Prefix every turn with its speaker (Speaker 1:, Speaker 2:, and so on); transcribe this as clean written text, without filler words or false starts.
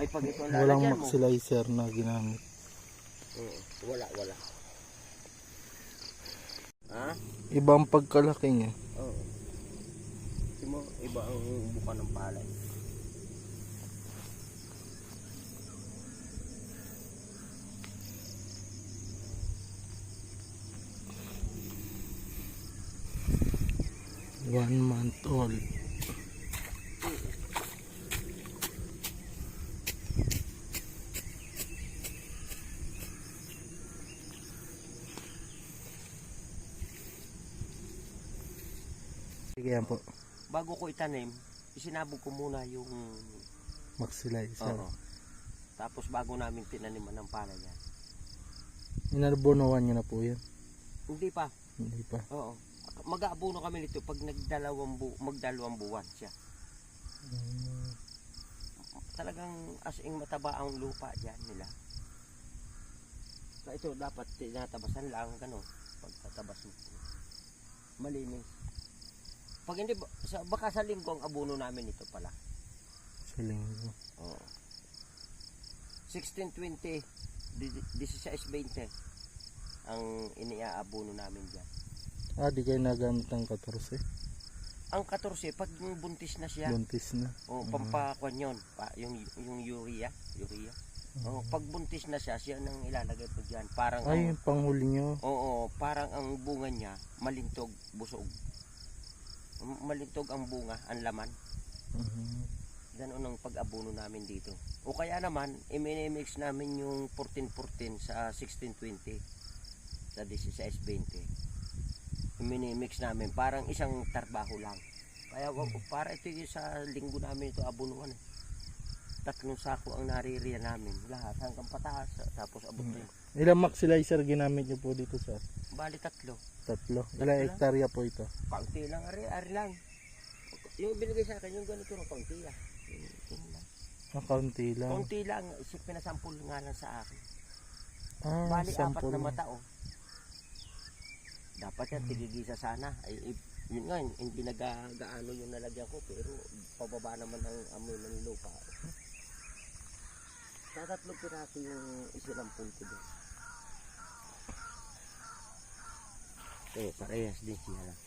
Speaker 1: Ay pag ito ang
Speaker 2: Walang
Speaker 1: lalagyan mo.
Speaker 2: maxilizer na ginamit.
Speaker 1: Wala. Ha?
Speaker 2: Ibang pagkalaki niya.
Speaker 1: Oo. Kasi mo, iba ang buka ng palay.
Speaker 2: One month old. Sige yan po.
Speaker 1: Bago ko itanim, isinabog ko muna yung
Speaker 2: Maxilizer.
Speaker 1: oo. Tapos bago namin tinaniman ng palay yan.
Speaker 2: Inarbonohan niyo na po yan.
Speaker 1: Hindi pa.
Speaker 2: Hindi pa.
Speaker 1: Oo. Mag-aabono kami nito pag magdalawang buwan siya. Talagang as in mataba ang lupa diyan nila. Ito dapat tinatabasan lang gano'n. Pagtatabas mo. Malinis. Pag hindi baka sa linggo ang abono namin ito pala.
Speaker 2: Sa linggo.
Speaker 1: Oo. 16-20 16-20 ang iniaabono namin diyan.
Speaker 2: Di kayo nagamit ng 14.
Speaker 1: Ang 14 pag buntis na siya.
Speaker 2: Buntis na.
Speaker 1: O pampakwan yun, yung urea. Pag buntis na siya, siya nang ilalagay po diyan. Parang
Speaker 2: yung panghuli nyo.
Speaker 1: Oo, parang ang bunga niya malintog, busog. Malintog ang bunga, ang laman. Ganoon ang pag-abono namin dito. O kaya naman, i-mix namin yung 14-14 sa 16-20 sa 16-20. I-mix namin parang isang trabaho lang. Kaya para ito sa linggo namin ito abonuhan. 3 sako ang naririyan namin lahat hanggang pataas tapos abot na yun.
Speaker 2: Ilang maxilizer ginamit nyo po dito, sir?
Speaker 1: Bali 3.
Speaker 2: 3. Ilang hektarya po ito?
Speaker 1: Kaunti lang, ari lang. Yung binigay sa akin, yung ganito ng kaunti lang.
Speaker 2: Kaunti lang.
Speaker 1: Kaunti lang, pinasampul nga lang sa akin. Bali 4
Speaker 2: sampol
Speaker 1: na mata oh. Dapat yan, tigigisa sana. Yun nga, hindi nagagaano yung nalagyan ko, pero pababa naman ang amoy ng lupa. Sa 3 piraso yung isinampul ko doon. Parehas din siya lang.